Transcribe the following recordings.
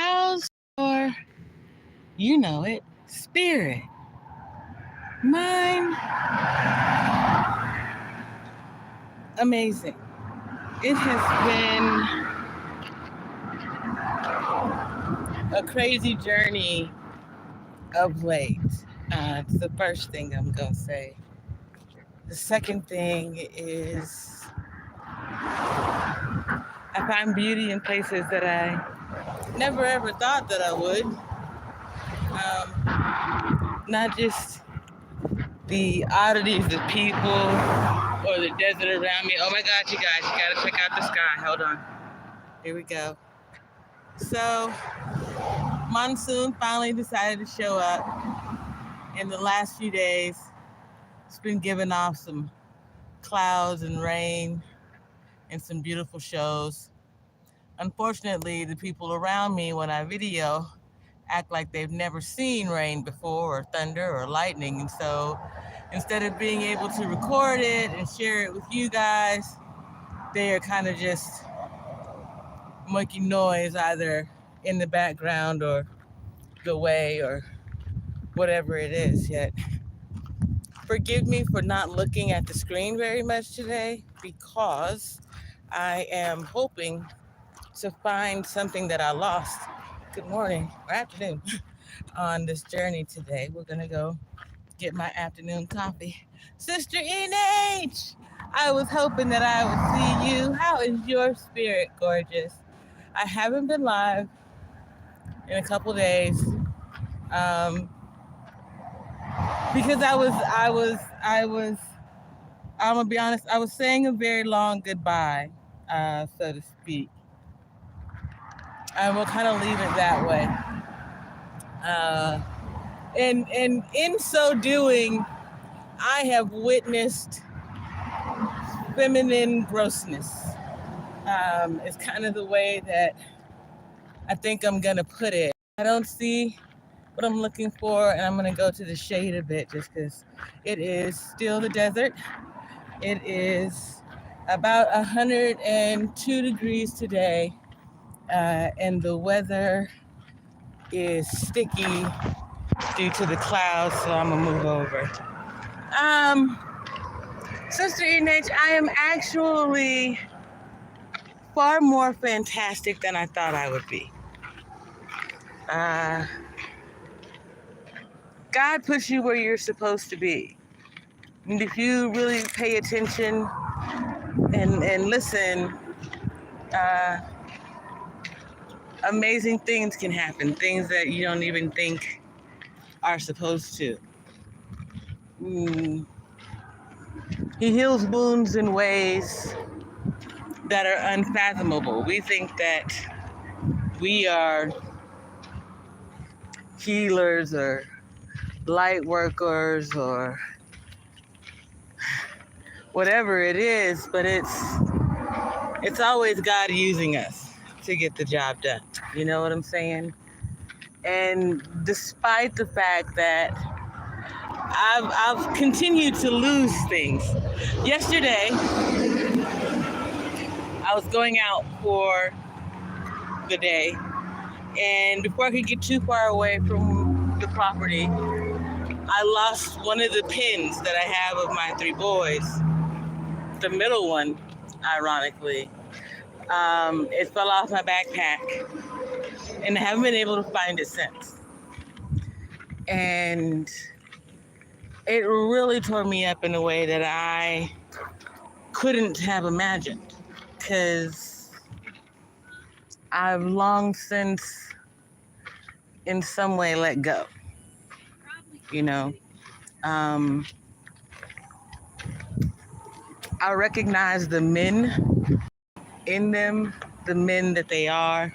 How's your, you know it, spirit? Mine, amazing. It has been a crazy journey of late. It's the first thing I'm going to say. The second thing is I find beauty in places that I never ever thought that I would. Not just the oddities of people or the desert around me. Oh my God, you guys, you gotta check out the sky. Hold on. Here we go. So, monsoon finally decided to show up. In the last few days, it's been giving off some clouds and rain and some beautiful shows. Unfortunately, the people around me when I video act like they've never seen rain before or thunder or lightning. And so instead of being able to record it and share it with you guys, they are kind of just making noise either in the background or the way or whatever it is. Yet forgive me for not looking at the screen very much today because I am hoping to find something that I lost. Good morning or afternoon on this journey today. We're gonna go get my afternoon coffee. Sister NH, I was hoping that I would see you. How is your spirit, gorgeous? I haven't been live in a couple days because I'm gonna be honest, I was saying a very long goodbye, so to speak. And we'll kind of leave it that way. And in so doing, I have witnessed feminine grossness. It's kind of the way that I think I'm gonna put it. I don't see what I'm looking for, and I'm gonna go to the shade a bit just because it is still the desert. It is about 102 degrees today, and the weather is sticky due to the clouds, so I'm gonna move over. Sister NH, I am actually far more fantastic than I thought I would be. God puts you where you're supposed to be. And if you really pay attention and listen, amazing things can happen, things that you don't even think are supposed to. He heals wounds in ways that are unfathomable. We think that we are healers or light workers or whatever it is, but it's always God using us to get the job done. You know what I'm saying? And despite the fact that I've continued to lose things. Yesterday, I was going out for the day, and before I could get too far away from the property, I lost one of the pins that I have of my 3 boys. The middle one, ironically. It fell off my backpack, and I haven't been able to find it since. And it really tore me up in a way that I couldn't have imagined, because I've long since in some way let go, you know. I recognize the men in them, the men that they are,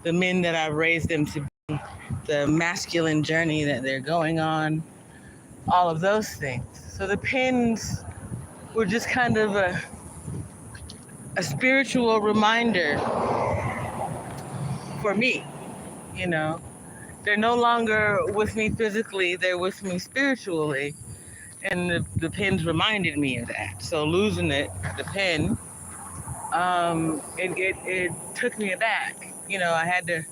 the men that I've raised them to be, the masculine journey that they're going on, all of those things. So the pins were just kind of a spiritual reminder for me, you know. They're no longer with me physically, they're with me spiritually. And the pins reminded me of that. So losing the pin, it took me aback. You know, I had to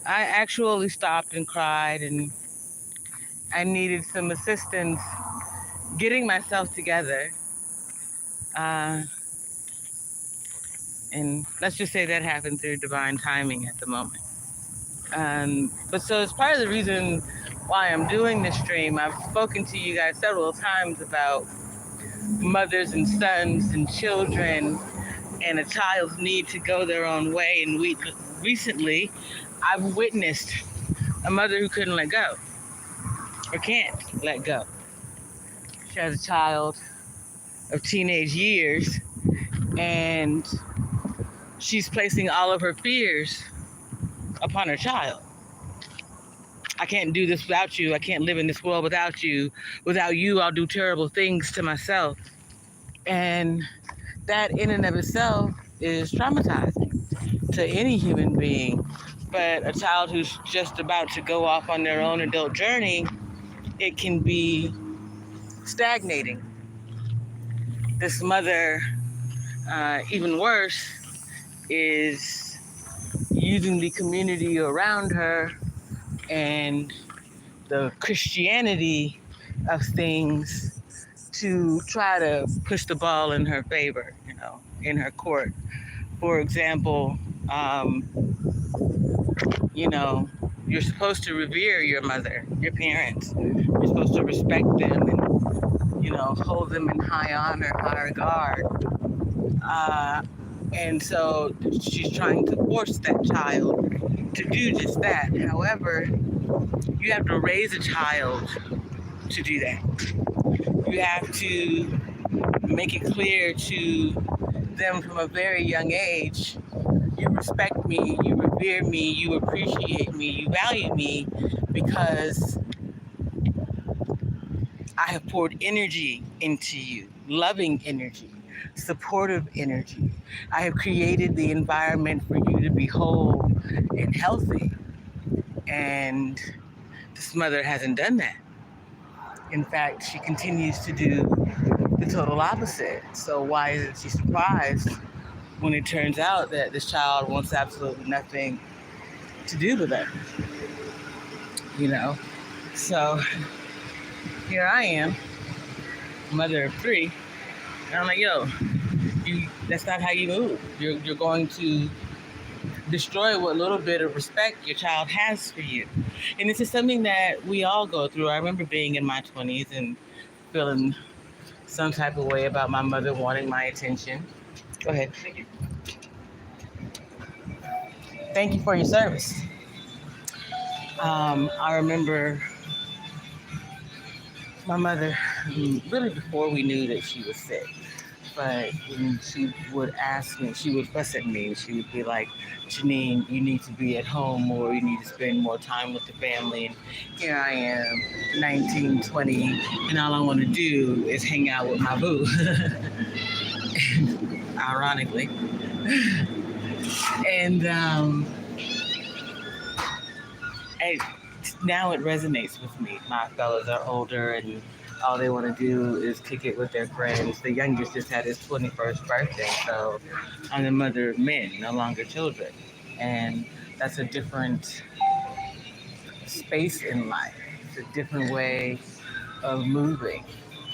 I actually stopped and cried, and I needed some assistance getting myself together. Uh, and let's just say that happened through divine timing at the moment. But so it's part of the reason why I'm doing this stream. I've spoken to you guys several times about mothers and sons and children and a child's need to go their own way. And recently, I've witnessed a mother who couldn't let go or can't let go. She has a child of teenage years, and she's placing all of her fears upon her child. I can't do this without you. I can't live in this world without you. Without you, I'll do terrible things to myself. And that in and of itself is traumatizing to any human being. But a child who's just about to go off on their own adult journey, it can be stagnating. This mother, even worse, is using the community around her and the Christianity of things to try to push the ball in her favor, in her court. For example, you know, you're supposed to revere your mother, your parents. You're supposed to respect them and, hold them in high honor, high regard. And so she's trying to force that child to do just that. However, you have to raise a child to do that. You have to make it clear to them from a very young age, you respect me, you revere me, you appreciate me, you value me because I have poured energy into you, loving energy, supportive energy. I have created the environment for you to be whole and healthy. And this mother hasn't done that. In fact, she continues to do the total opposite. So why isn't she surprised when it turns out that this child wants absolutely nothing to do with her? So here I am, mother of three, and I'm like, that's not how you move. You're going to destroy what little bit of respect your child has for you. And this is something that we all go through. I remember being in my 20s and feeling some type of way about my mother wanting my attention. Go ahead. Thank you for your service. I remember my mother, really before we knew that she was sick, but when she would ask me, she would fuss at me. She would be like, Janine, you need to be at home more. You need to spend more time with the family. And here I am, 19, 20, and all I want to do is hang out with my boo. Ironically. And now it resonates with me. My fellows are older and all they want to do is kick it with their friends. The youngest just had his 21st birthday, so I'm the mother of men, no longer children. And that's a different space in life. It's a different way of moving.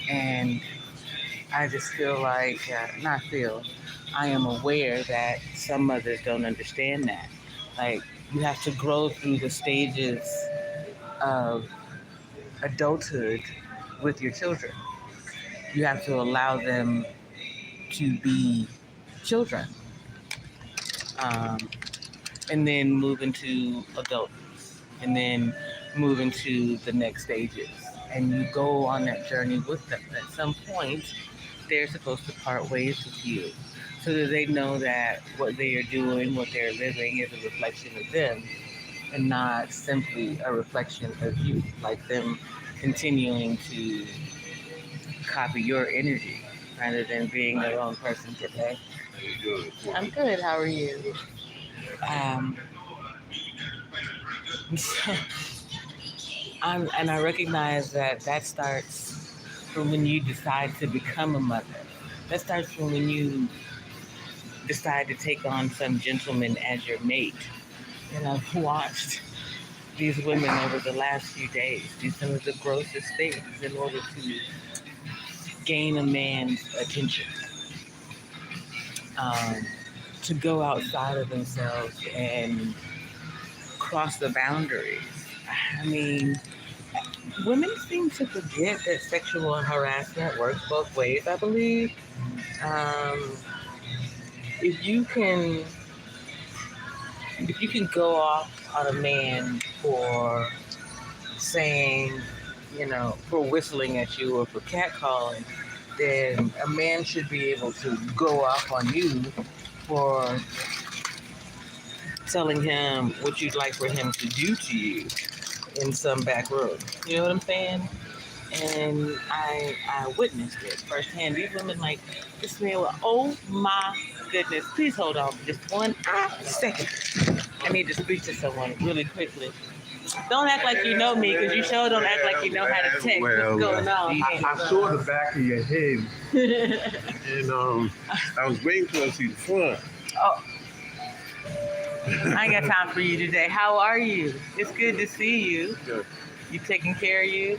And I just feel like, I am aware that some mothers don't understand that. Like, you have to grow through the stages of adulthood with your children. You have to allow them to be children, and then move into adulthood, and then move into the next stages. And you go on that journey with them. At some point, they're supposed to part ways with you so that they know that what they are doing, what they're living is a reflection of them and not simply a reflection of you, like them continuing to copy your energy rather than being their own person today. I'm good. How are you? So, and I recognize that starts from when you decide to become a mother. That starts from when you decide to take on some gentleman as your mate. And I've watched these women over the last few days do some of the grossest things in order to gain a man's attention, um, to go outside of themselves and cross the boundaries. I mean, women seem to forget that sexual harassment works both ways, I believe. Um, if you can if you can go off on a man for saying, for whistling at you or for catcalling, then a man should be able to go off on you for telling him what you'd like for him to do to you in some back room. You know what I'm saying? And I witnessed it firsthand. These women, like, this man was, oh my goodness, please hold on for just one second. I need to speak to someone really quickly. Don't act like you know me, because you sure don't act like you know how to text. What's going on? I saw the back of your head, and I was waiting for to see the front. Oh, I ain't got time for you today. How are you? It's good to see you. Good. You taking care of you?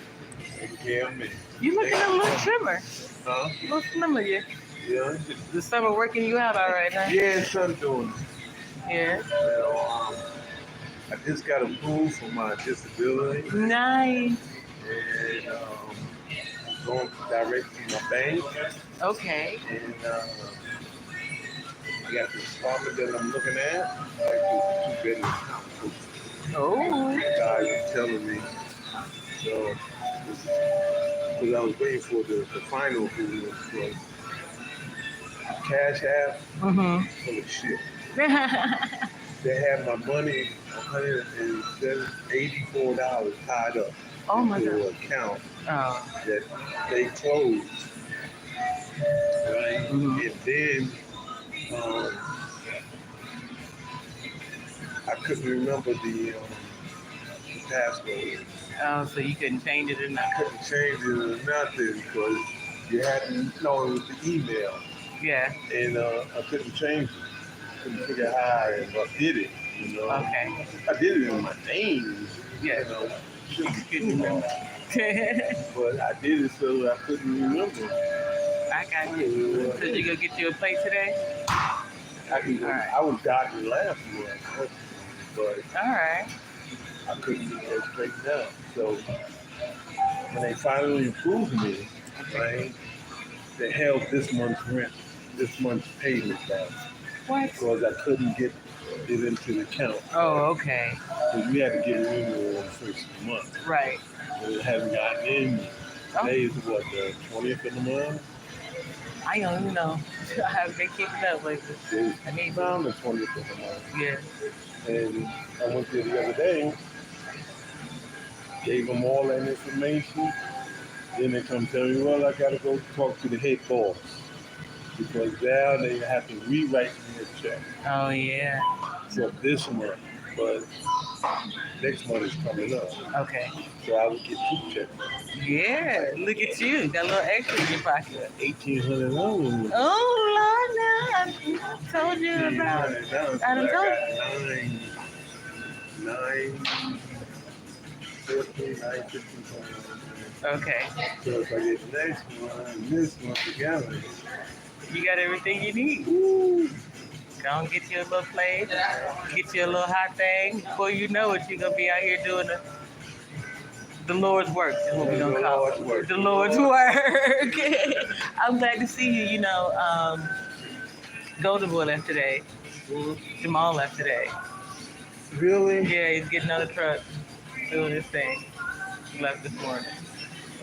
Taking care of me. You looking a little trimmer. Huh? A little slimmer, yeah. Yeah. The summer working you out all right, huh? Yeah, son doing it. Yeah. Well, I just got approved for my disability. Nice. And going directly to my bank. Okay. And I got this apartment that I'm looking at. Like this 2-bedroom house. Oh. The guy was telling me. So, because I was waiting for the final approval for CashApp. Mm-hmm. Full of shit. They had my money, $184 tied up into an account that they closed. Right? Mm-hmm. And then I couldn't remember the password. Oh, so you couldn't change it or I nothing? couldn't change it or nothing because you had to know it was the email. Yeah. And I couldn't change it. Couldn't figure out how I did it. You know? Okay. I did it in my name. Yeah. You know, shouldn't be Couldn't too hard. But I did it so I couldn't remember. I got you. So you go get you a plate today? I was dodging last month, but All right. I couldn't get that straightened out. So when they finally approved me, right, they held this month's rent, this month's payment back. What? Because I couldn't get it into the account. Oh, okay. Because we had to get it in there on the first of the month. Right. And it hasn't gotten in. Today is what, the 20th of the month? I don't even know. I haven't been keeping up with it. I need around the 20th of the month. Yeah. And I went there the other day, gave them all that information. Then they come tell me, well, I got to go talk to the head boss. Because now they have to rewrite me a check. Oh, yeah. For this month. But next month is coming up. Okay. So I would get 2 checks. Yeah. Look at you. Got a little extra in your pocket. $1,800. Oh, Lord, no. I told you about it. I done told you. 915. Okay. So if I get the next one and this one together, You got everything you need. Woo. Go and get you a little plate, get you a little hot thing. Before you know it, you're going to be out here doing the Lord's work, is what we're going to call it. The Lord's work. I'm glad to see you. You know, Golden Boy left today. Jamal left today. really? Yeah, he's getting on the truck, doing his thing. He left this morning.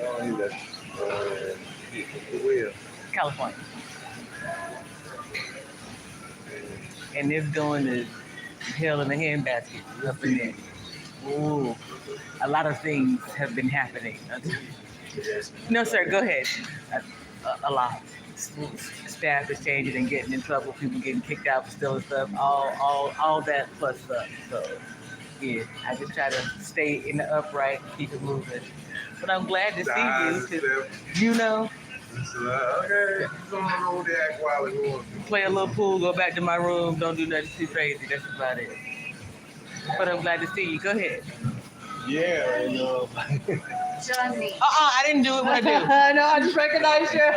Oh, he left. Where? California. And it's going to hell in the handbasket up in there. Ooh, a lot of things have been happening. No, sir, go ahead. A lot. Staff is changing and getting in trouble. People getting kicked out for stealing stuff. All that plus stuff. So, yeah, I just try to stay in the upright, keep it moving. But I'm glad to see you, because you know. Okay, come on over there, while Play a little pool, go back to my room, don't do nothing too crazy. That's about it. But I'm glad to see you. Go ahead. Yeah, and Johnny. I didn't do it. What I do? No, I just recognized you. I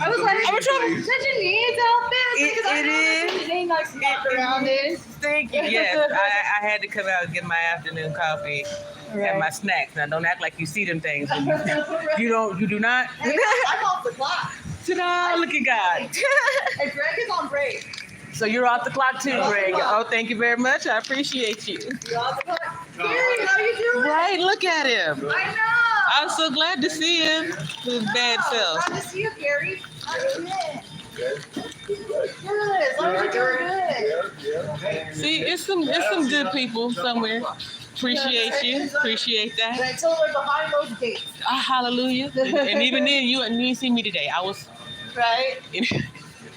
was like, I'm trying. such a neat outfit. It is. They like snapped around it. Thank you. Yes, I had to come out and get my afternoon coffee and my snacks. Now, don't act like you see them things. You do not. I'm off the clock. Ta-da! Look at God. And Greg is on break. So you're off the clock too, Greg. Oh, thank you very much. I appreciate you. You're off the clock. Gary, how you doing? Right, look at him. I know. I'm so glad to see him. His bad self. Glad to see you, Gary. How you doing? Good. As long as you're doing good. See, it's some good people somewhere. Appreciate you. Appreciate that. Until we're behind those gates. Hallelujah. And even then, you didn't see me today. I was Right?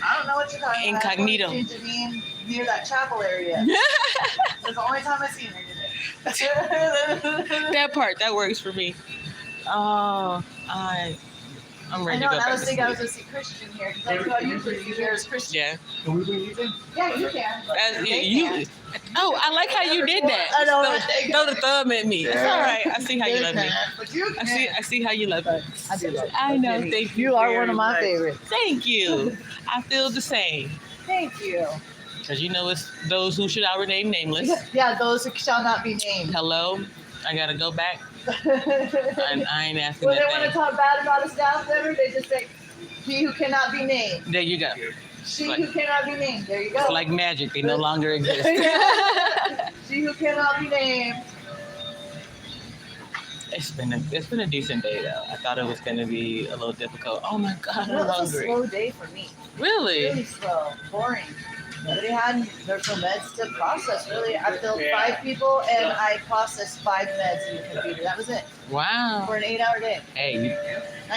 I don't know what you're talking about. Incognito. I to be near that chapel area. That's the only time I've seen her today. that works for me. Oh, I'm ready to go I back was to thinking I sleep. was going to see Christian here because that's who I usually see here is Christian. Yeah. Can we bring you in? Yeah, you can. You. Oh, I like how you did that. I know. Throw the thumb at me. It's all right. I see how you love me. But you can. I see how you love me. I do love you. I know. Thank you. You are very one of my much. favorites. Thank you. I feel the same. Thank you. Because you know it's those who should remain nameless. Yeah, those who shall not be named. Hello. I gotta go back. I ain't asking When they that want to thing. talk bad about a staff member, they just say, he who cannot be named. There you go. She Like- who cannot be named. There you go. It's like magic. They no longer exist. She who cannot be named. It's been a decent day though. I thought it was gonna be a little difficult. Oh my God, It I'm was a hungry. slow day for me. Really? Really slow. Boring. Nobody had there's no meds to process, really. I filled 5 people and I processed 5 meds in the computer. That was it. Wow. For an 8-hour day. Hey, you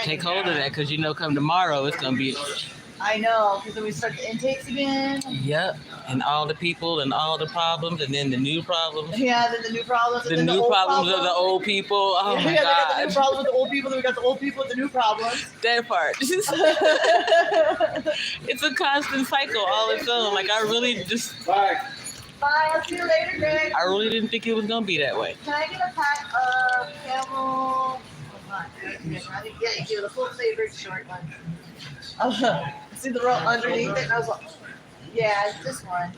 take hold of that because you know come tomorrow it's gonna be. I know, because then we start the intakes again. Yep. And all the people and all the problems and then the new problems. Yeah, then the new problems. The and then new old problems of the old people. Oh my We got the new God. problem with the old people, then we got the old people with the new problems. That part. It's a constant cycle all its own. Like I really Bye, I'll see you later, Greg. I really didn't think it was gonna be that way. Can I get a pack of camel? Yeah, you do the full flavored short one. See the row underneath it? And I was like, yeah, it's this one.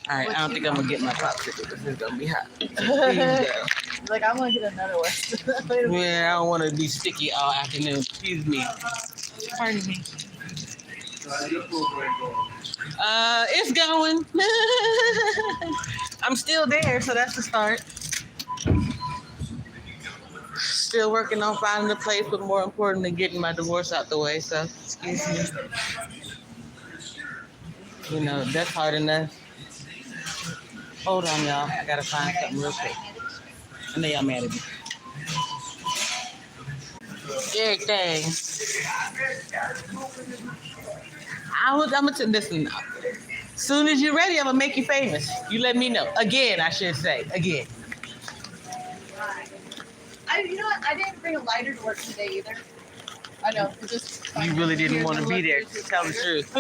All right, I don't think I'm gonna get my popsicle. This is gonna be hot. Like, I'm gonna get another one. Yeah, I don't want to be sticky all afternoon. Excuse me. Pardon me. It's going. I'm still there, so that's the start. Still working on finding a place, but more importantly, getting my divorce out the way. So, excuse me. You know, that's hard enough. Hold on, y'all. I gotta find something real quick. I know y'all mad at me. Everything. I'm gonna listen. Soon as you're ready, I'm gonna make you famous. You let me know. Again, I should say. Again. You know what? I didn't bring a lighter to work today either. I know. You really didn't want to be there. Tell the truth.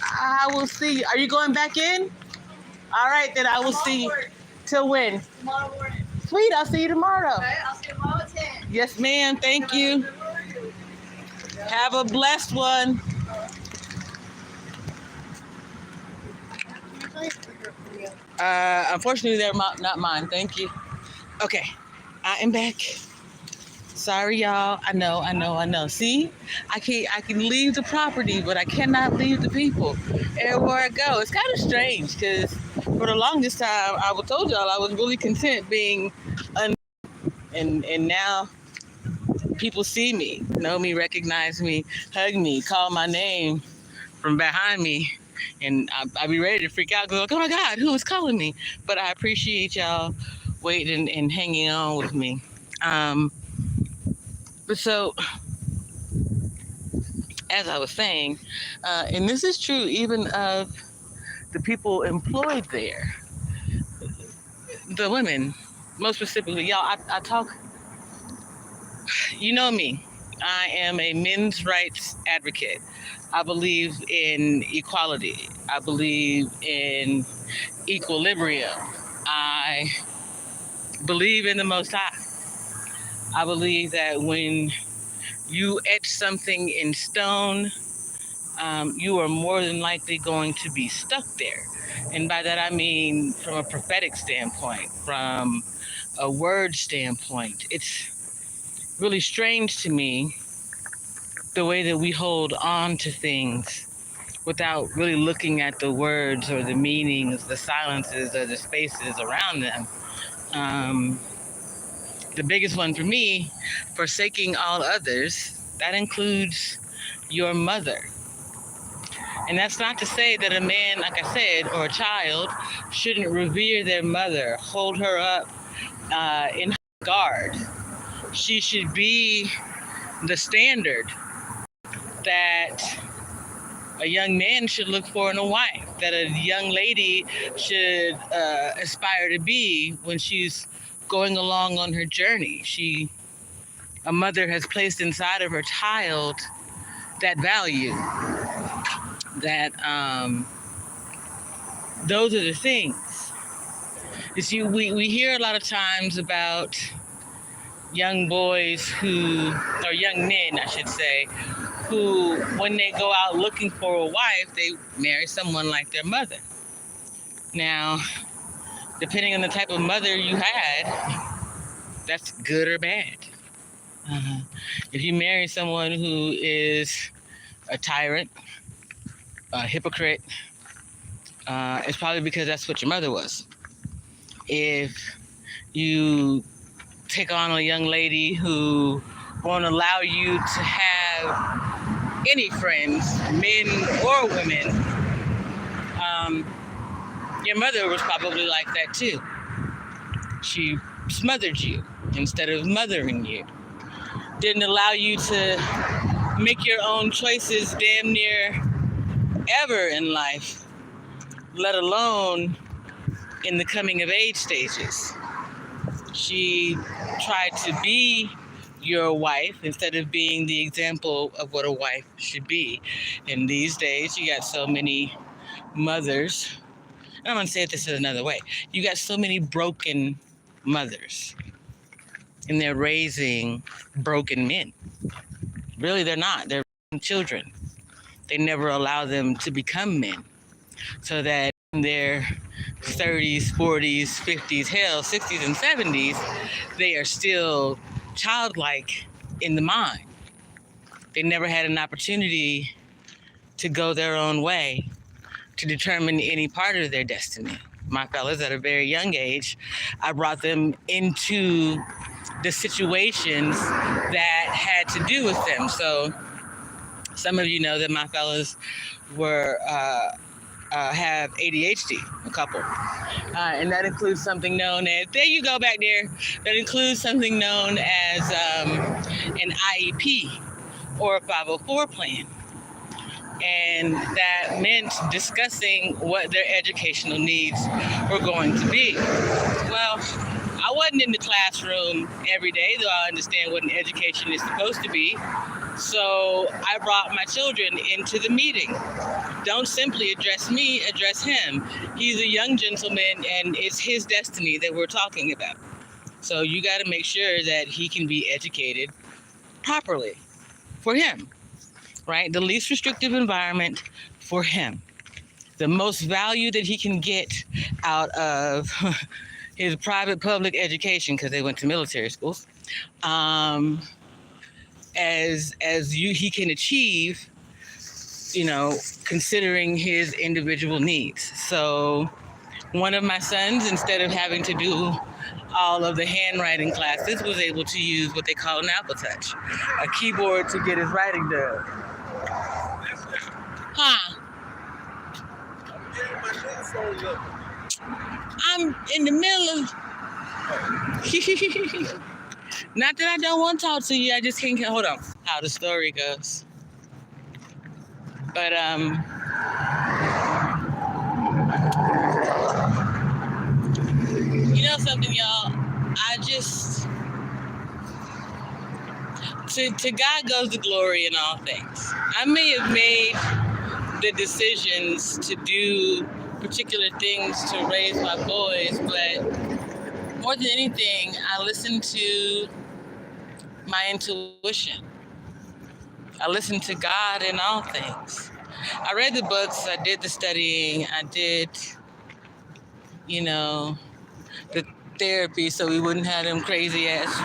I will see you. Are you going back in? All right, then I will see you. Till when? Tomorrow morning. Sweet, I'll see you tomorrow. Okay, I'll see you tomorrow at 10. Yes, ma'am. Thank you. Have a blessed one. Unfortunately, they're not mine. Thank you. Okay, I am back. Sorry, y'all. I know. See, I can leave the property, but I cannot leave the people. Everywhere I go, it's kind of strange because for the longest time, I told y'all I was really content being and now people see me, know me, recognize me, hug me, call my name from behind me. And I'll be ready to freak out, go like, oh my God, who is calling me? But I appreciate y'all waiting and hanging on with me. But so, as I was saying, and this is true even of the people employed there, the women, most specifically, y'all, I talk, you know me, I am a men's rights advocate. I believe in equality. I believe in equilibrium. I believe in the Most High. I believe that when you etch something in stone, you are more than likely going to be stuck there. And by that I mean from a prophetic standpoint, from a word standpoint. It's really strange to me the way that we hold on to things without really looking at the words or the meanings, the silences or the spaces around them. Um, the biggest one for me, forsaking all others, that includes your mother. And that's not to say that a man, like I said, or a child shouldn't revere their mother, hold her up in regard. She should be the standard that a young man should look for in a wife, that a young lady should aspire to be when she's going along on her journey. A mother has placed inside of her child that value, that those are the things. You see, we hear a lot of times about young boys or young men, I should say, who, when they go out looking for a wife, they marry someone like their mother. Now, depending on the type of mother you had, that's good or bad. If you marry someone who is a tyrant, a hypocrite, it's probably because that's what your mother was. If you take on a young lady who won't allow you to have any friends, men or women, your mother was probably like that too. She smothered you instead of mothering you. Didn't allow you to make your own choices damn near ever in life, let alone in the coming of age stages. She tried to be your wife instead of being the example of what a wife should be. And these days, you got so many mothers. I'm going to say this in another way. You got so many broken mothers, and they're raising broken men. Really, they're not. They're children. They never allow them to become men, so that in their 30s, 40s, 50s, hell, 60s and 70s, they are still childlike in the mind. They never had an opportunity to go their own way, to determine any part of their destiny. My fellas, at a very young age, I brought them into the situations that had to do with them. So some of you know that my fellas have ADHD, a couple. And that includes something known as, there you go back there, that includes something known as an IEP or a 504 plan. And that meant discussing what their educational needs were going to be. Well, I wasn't in the classroom every day, though I understand what an education is supposed to be. So I brought my children into the meeting. Don't simply address me, address him. He's a young gentleman, and it's his destiny that we're talking about. So you got to make sure that he can be educated properly for him, right? The least restrictive environment for him. The most value that he can get out of his private public education, because they went to military schools, he can achieve, considering his individual needs. So one of my sons, instead of having to do all of the handwriting classes, was able to use what they call an Apple Touch, a keyboard to get his writing done. I'm in the middle of... Not that I don't want to talk to you, I just can't... Hold on. How the story goes. But, you know something, y'all? I just... To God goes the glory in all things. I may have made the decisions to do particular things to raise my boys, but more than anything, I listened to my intuition. I listened to God in all things. I read the books, I did the studying, I did, the therapy so we wouldn't have them crazy ass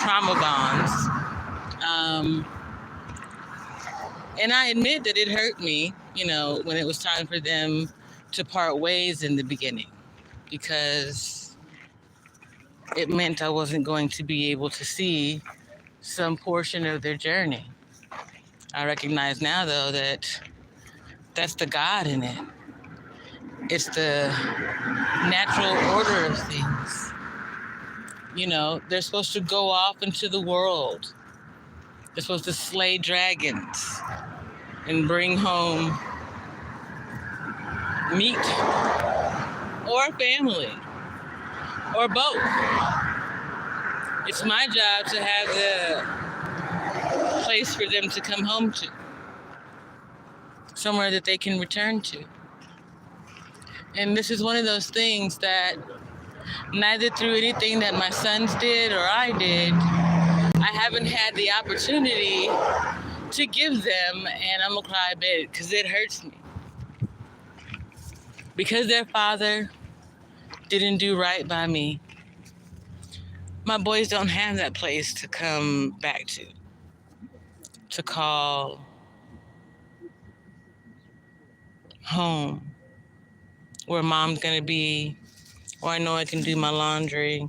trauma bonds. And I admit that it hurt me, when it was time for them to part ways in the beginning, because it meant I wasn't going to be able to see some portion of their journey. I recognize now, though, that that's the God in it. It's the natural order of things. They're supposed to go off into the world. They're supposed to slay dragons and bring home meat or family or both. It's my job to have the place for them to come home to, somewhere that they can return to. And this is one of those things that neither through anything that my sons did or I did, I haven't had the opportunity to give them, and I'm gonna cry a bit because it hurts me. Because their father didn't do right by me, my boys don't have that place to come back to call home, where mom's gonna be, or I know I can do my laundry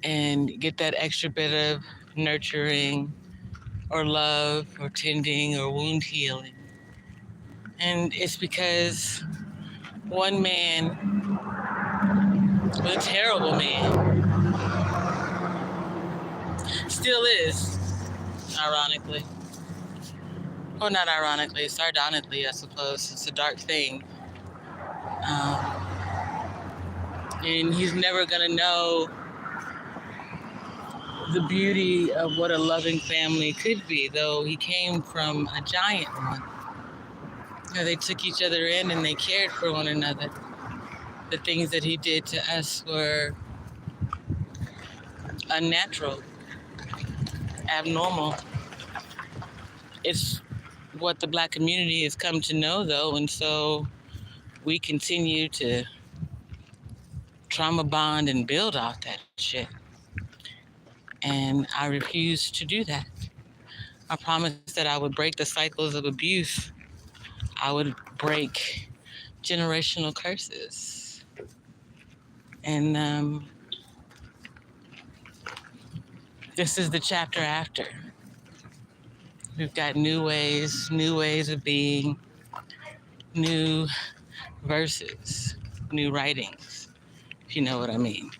and get that extra bit of nurturing or love or tending or wound healing. And it's because one man was a terrible man. Still is, ironically. Or not ironically, sardonically, I suppose. It's a dark thing. And he's never gonna know the beauty of what a loving family could be, though he came from a giant one. They took each other in and they cared for one another. The things that he did to us were unnatural, abnormal. It's what the Black community has come to know, though, and so we continue to trauma bond and build off that shit. And I refuse to do that. I promised that I would break the cycles of abuse. I would break generational curses. And this is the chapter after. We've got new ways of being, new verses, new writings, if you know what I mean.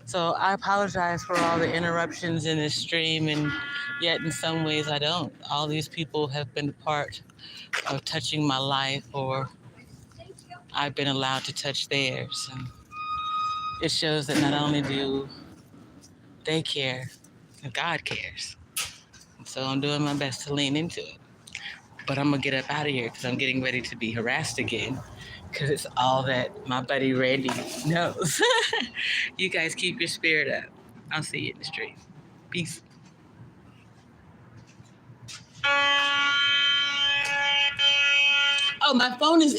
So I apologize for all the interruptions in this stream, and yet in some ways I don't. All these people have been a part of touching my life, or I've been allowed to touch theirs. And it shows that not only do they care, God cares. And so I'm doing my best to lean into it. But I'm going to get up out of here because I'm getting ready to be harassed again, because it's all that my buddy Randy knows. You guys keep your spirit up. I'll see you in the street. Peace. Oh, my phone is